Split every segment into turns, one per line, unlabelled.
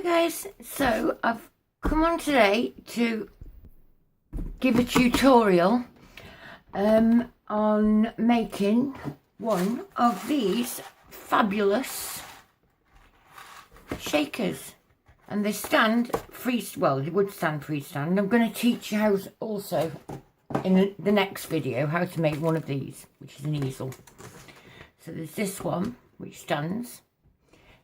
Guys, so I've come on today to give a tutorial on making one of these fabulous shakers, and they stand well, they would stand freestand. I'm going to teach you how also in the next video how to make one of these, which is an easel. So there's this one which stands,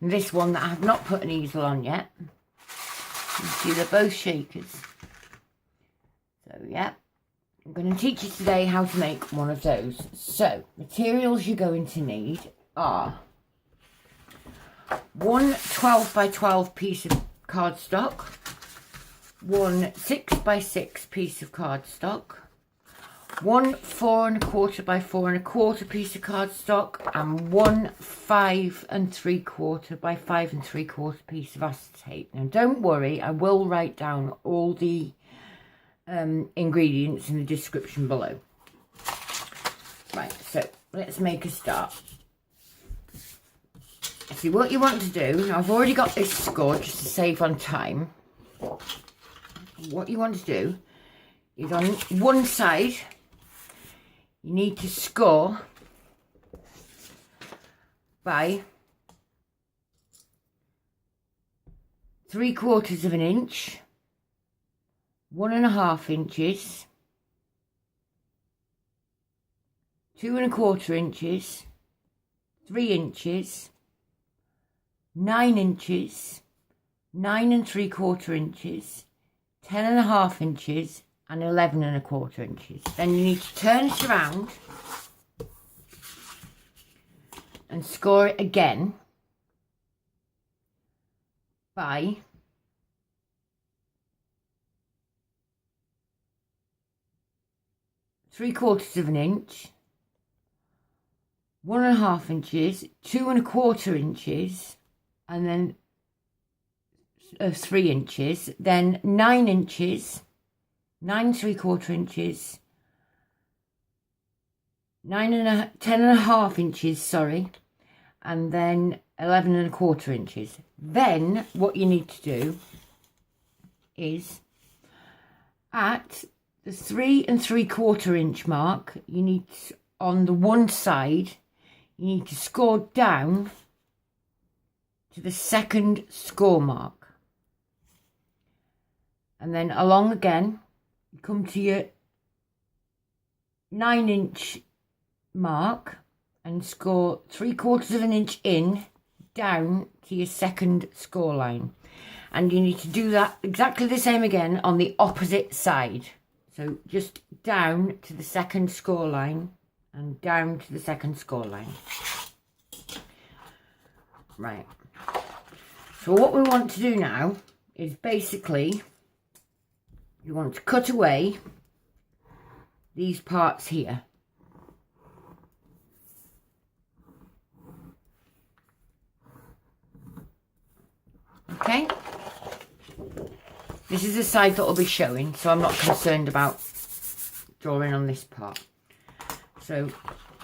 and this one that I have not put an easel on yet. You see they're both shakers. So yeah, I'm going to teach you today how to make one of those. So materials you're going to need are one 12 by 12 piece of cardstock, one 6 by 6 piece of cardstock, one 4 1/4 by 4 1/4 piece of cardstock, and one 5 3/4 by 5 3/4 piece of acetate. Now don't worry, I will write down all the ingredients in the description below. Right, so let's make a start. See what you want to do. Now I've already got this scored just to save on time. What you want to do is on one side you need to score by 3/4 of an inch, 1.5 inches, 2 1/4 inches, 3 inches, 9 inches, 9 3/4 inches, 10.5 inches, and 11 1/4 inches. Then you need to turn it around and score it again by 3/4 of an inch, 1.5 inches, 2 1/4 inches, and then 3 inches, then 9 inches, 9 3/4 inches, 10.5 inches, sorry, and then 11 1/4 inches. Then what you need to do is at the 3 3/4 inch mark, you need to, on the one side, you need to score down to the second score mark, and then along again you come to your 9 inch mark and score 3/4 of an inch in down to your second score line, and you need to do that exactly the same again on the opposite side. So just down to the second score line and down to the second score line. Right, so what we want to do now is basically you want to cut away these parts here. Okay, this is the side that will be showing, so I'm not concerned about drawing on this part. So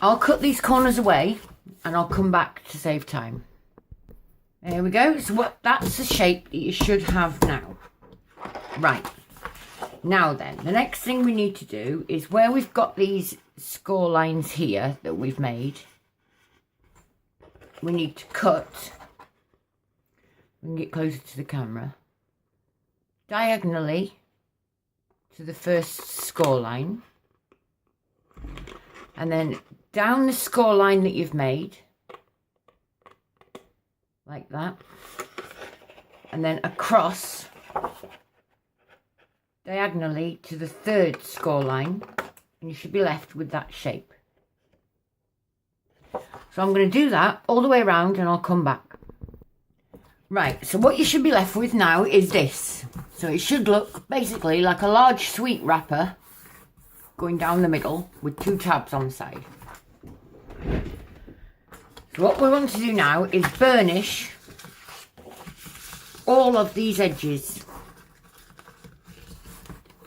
I'll cut these corners away and I'll come back to save time. There we go. So that's the shape that you should have now. Right, now then, the next thing we need to do is where we've got these score lines here that we've made, we need to cut, we can get closer to the camera, diagonally to the first score line, and then down the score line that you've made, like that, and then across diagonally to the third score line, and you should be left with that shape. So I'm going to do that all the way around and I'll come back. Right, so what you should be left with now is this. So it should look basically like a large sweet wrapper going down the middle with 2 tabs on the side. So what we want to do now is burnish all of these edges,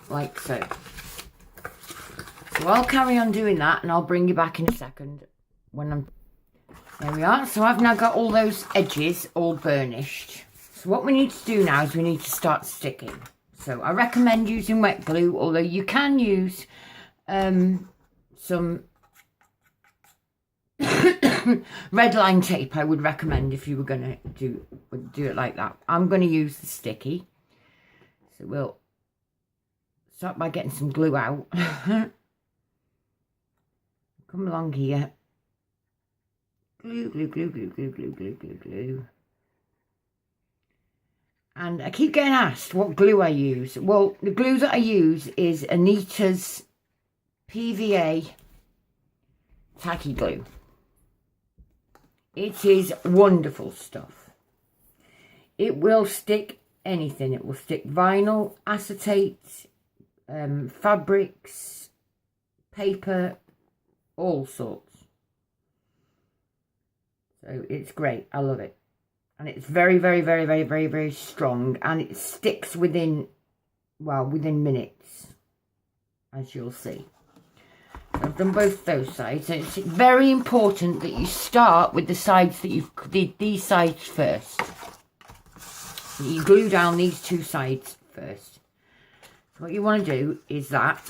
like so. So I'll carry on doing that and I'll bring you back in a second when I'm... There we are. So I've now got all those edges all burnished. So what we need to do now is we need to start sticking. So I recommend using wet glue, although you can use some red line tape. I would recommend if you were going to do it like that. I'm going to use the sticky. So we'll start by getting some glue out. Come along here. Glue, glue, glue, glue, glue, glue, glue, glue, glue. And I keep getting asked what glue I use. Well, the glue that I use is Anita's PVA tacky glue. It is wonderful stuff. It will stick anything. It will stick vinyl, acetate, fabrics, paper, all sorts. So it's great. I love it. And it's very, very, very, very, very, very strong. And it sticks within, well, within minutes, as you'll see. So I've done both those sides. So it's very important that you start with the sides that you did, these sides first. So you glue down these two sides first. So what you want to do is that.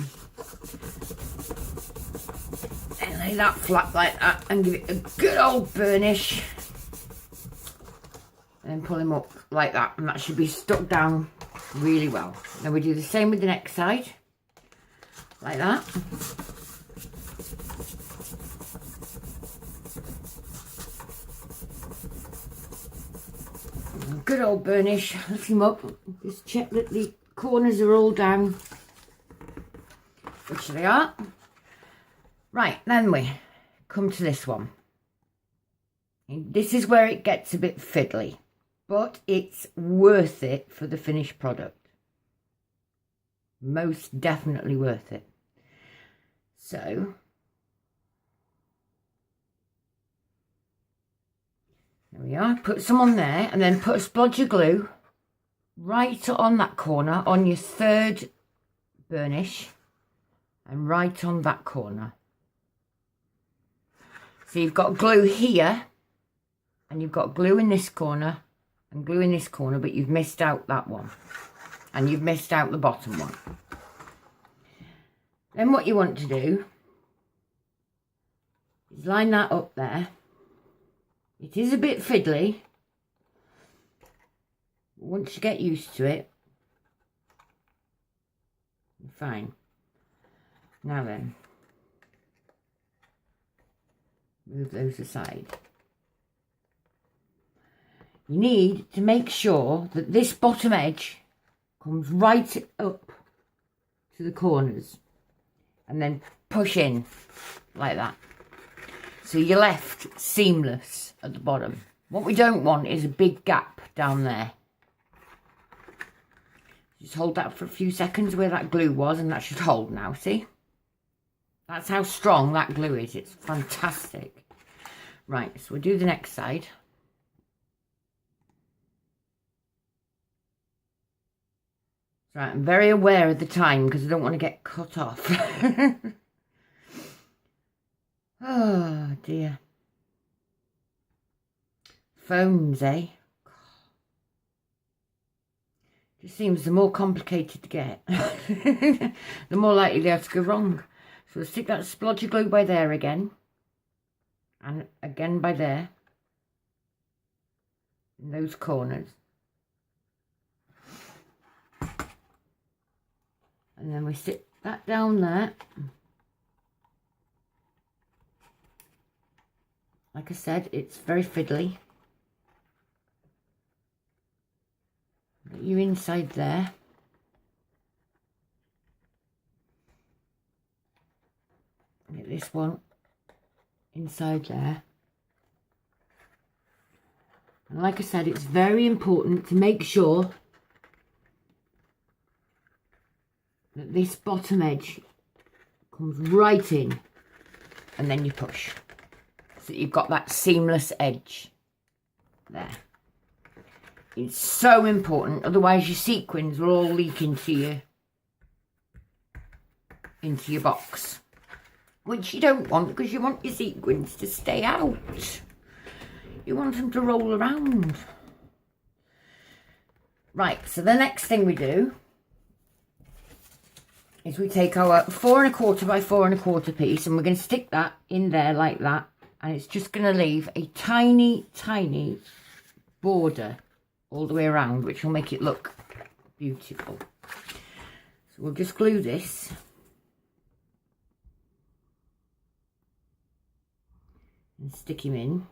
And lay that flat like that and give it a good old burnish. And pull him up like that, and that should be stuck down really well. Then we do the same with the next side, like that. And good old burnish, lift him up, just check that the corners are all down, which they are. Right, then we come to this one. And this is where it gets a bit fiddly. But it's worth it for the finished product. Most definitely worth it. So, there we are. Put some on there and then put a splodge of glue right on that corner, on your third burnish, and right on that corner. So you've got glue here, and you've got glue in this corner, and glue in this corner, but you've missed out that one. And you've missed out the bottom one. Then what you want to do is line that up there. It is a bit fiddly. Once you get used to it, you're fine. Now then, move those aside. You need to make sure that this bottom edge comes right up to the corners and then push in like that. So you're left seamless at the bottom. What we don't want is a big gap down there. Just hold that for a few seconds where that glue was, and that should hold now, see? That's how strong that glue is. It's fantastic. Right, so we'll do the next side. Right, I'm very aware of the time because I don't want to get cut off. Oh dear. Phones, eh? Just seems the more complicated to get, the more likely they have to go wrong. So we'll stick that splodge of glue by there again. And again by there. In those corners. And then we stick that down there. Like I said, it's very fiddly. Get you inside there. Get this one inside there. And like I said, it's very important to make sure that this bottom edge comes right in, and then you push so that you've got that seamless edge there. It's so important, otherwise your sequins will all leak into your box, which you don't want, because you want your sequins to stay out. You want them to roll around. Right, so the next thing we do is we take our 4 1/4 by 4 1/4 piece, and we're going to stick that in there like that, and it's just going to leave a tiny border all the way around, which will make it look beautiful. So we'll just glue this and stick him in.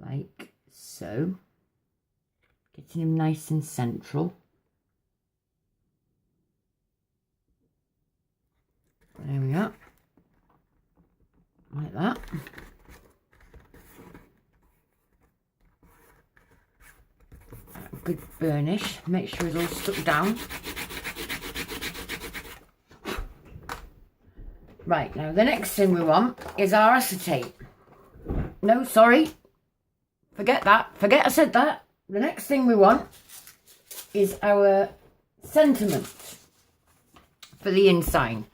Like so, getting him nice and central. There we are, like that. Good burnish, make sure it's all stuck down. Right, now the next thing we want is our acetate. No, sorry, forget that, forget I said that. The next thing we want is our sentiment for the inside.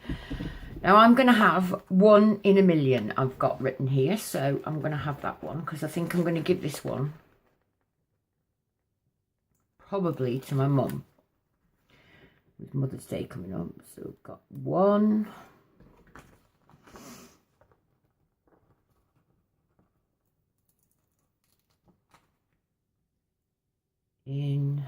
Now I'm going to have 1 in a million I've got written here, so I'm going to have that one because I think I'm going to give this one probably to my mum with Mother's Day coming up. So we've got 1, in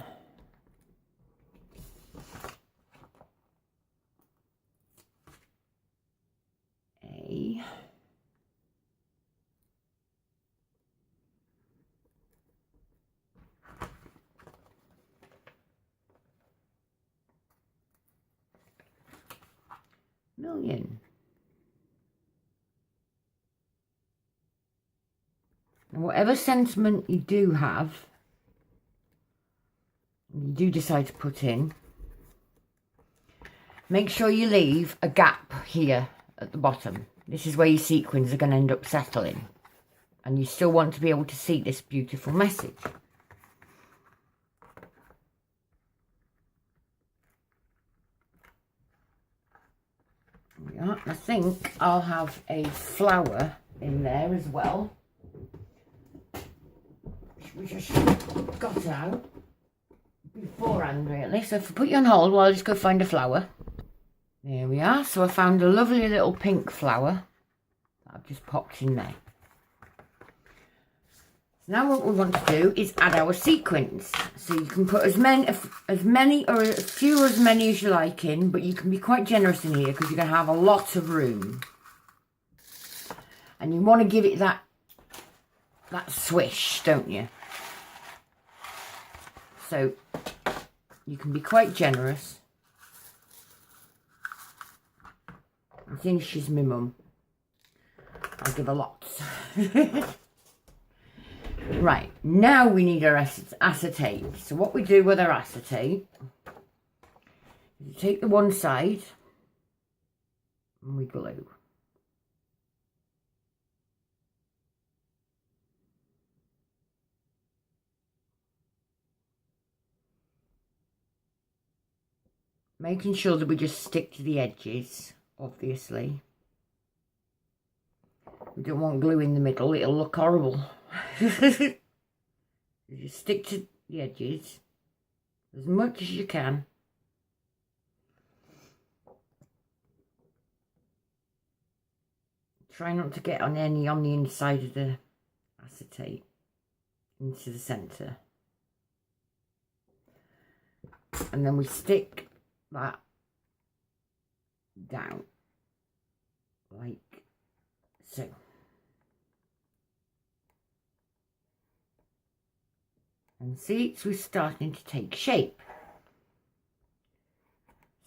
a million. And whatever sentiment you do have, you do decide to put in, make sure you leave a gap here at the bottom. This is where your sequins are going to end up settling, and you still want to be able to see this beautiful message. Yeah, I think I'll have a flower in there as well, which I should have got out beforehand really. So if I put you on hold while I just go find a flower. There we are. So I found a lovely little pink flower that I've just popped in there. So now what we want to do is add our sequins. So you can put as many or as few or as many as you like in, but you can be quite generous in here because you're going to have a lot of room. And you want to give it that swish, don't you? So you can be quite generous. I think she's my mum. I'll give her lots. Right, now we need our acetate. So what we do with our acetate is you take the one side and we glue. Making sure that we just stick to the edges. Obviously, we don't want glue in the middle, it'll look horrible. You just stick to the edges as much as you can. Try not to get on any on the inside of the acetate into the centre. And then we stick that down like so. And see, it's starting to take shape.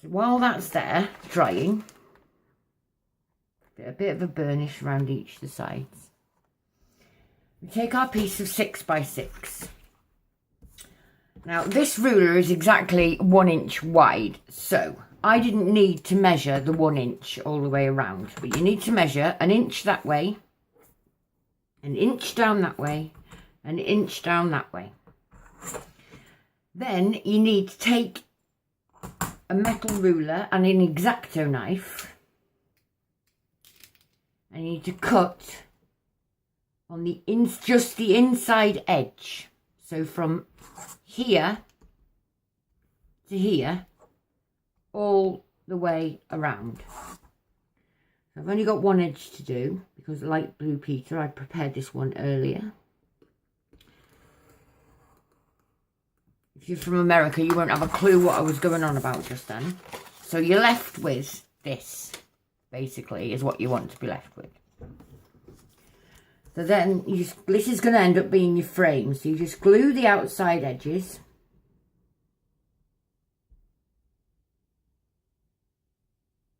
So while that's there drying, get a bit of a burnish around each of the sides. We take our piece of 6 by 6. Now this ruler is exactly 1 inch wide, so I didn't need to measure the 1 inch all the way around, but you need to measure 1 inch that way, 1 inch down that way, 1 inch down that way. Then you need to take a metal ruler and an X-Acto knife. And you need to cut on the just the inside edge. So from here to here, all the way around. So I've only got one edge to do because like Blue Peter, I prepared this one earlier. If you're from America, you won't have a clue what I was going on about just then. So you're left with this, basically, is what you want to be left with. So then, this is going to end up being your frame. So you just glue the outside edges.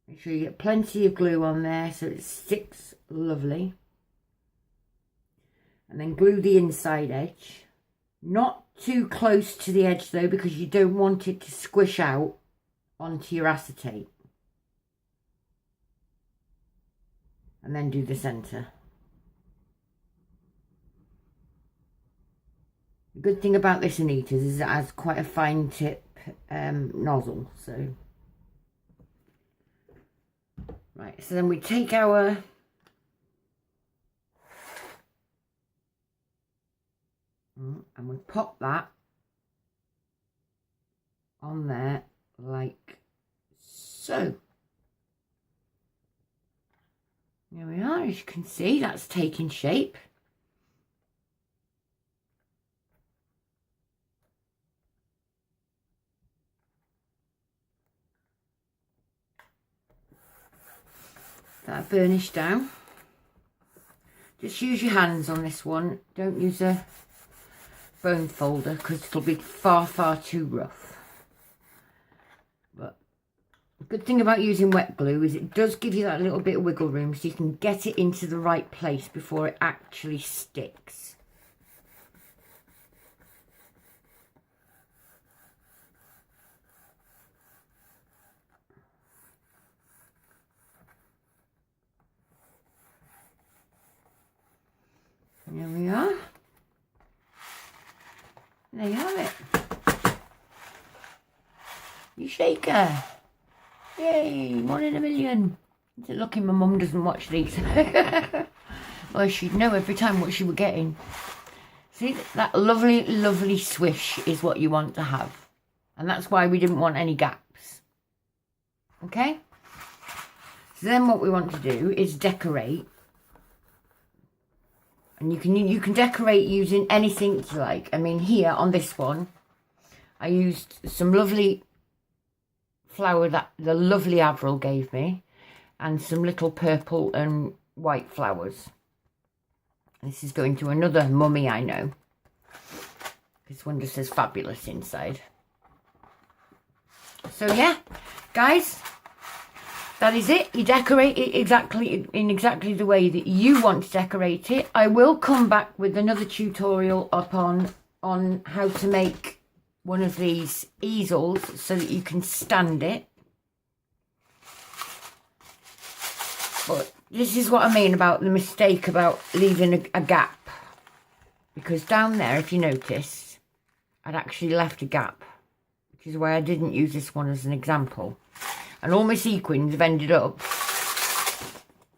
Make sure you get plenty of glue on there so it sticks lovely. And then glue the inside edge. Not too close to the edge though, because you don't want it to squish out onto your acetate. And then do the centre. The good thing about this Anita's is it has quite a fine tip nozzle. So right, so then we take our and we pop that on there like so. There we are. As you can see, that's taking shape. That burnish down. Just use your hands on this one. Don't use a bone folder because it'll be far too rough. But the good thing about using wet glue is it does give you that little bit of wiggle room so you can get it into the right place before it actually sticks. There we are. There you have it. Your shaker. Yay, 1 in a million. Is it lucky my mum doesn't watch these? Well, she'd know every time what she were getting. See, that lovely swish is what you want to have. And that's why we didn't want any gaps. Okay? So then what we want to do is decorate. And you can decorate using anything you like. I mean, here on this one, I used some lovely flower that the lovely Avril gave me, and some little purple and white flowers. This is going to another mummy I know. This one just says fabulous inside. So yeah, guys, that is it. You decorate it in exactly the way that you want to decorate it. I will come back with another tutorial up on how to make one of these easels so that you can stand it. But this is what I mean about the mistake about leaving a gap. Because down there, if you notice, I'd actually left a gap, which is why I didn't use this one as an example. And all my sequins have ended up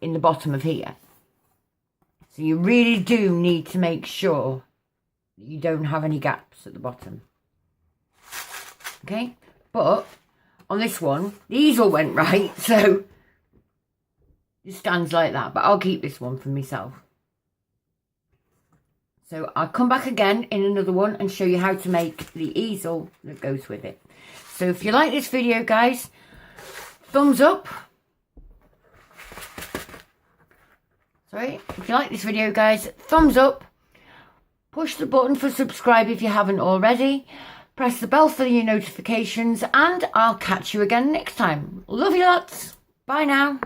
in the bottom of here. So you really do need to make sure that you don't have any gaps at the bottom. Okay? But on this one, the easel went right, so it stands like that. But I'll keep this one for myself. So I'll come back again in another one and show you how to make the easel that goes with it. So if you like this video, guys, thumbs up. Sorry, if you like this video, guys, thumbs up. Push the button for subscribe if you haven't already. Press the bell for your notifications, and I'll catch you again next time. Love you lots. Bye now.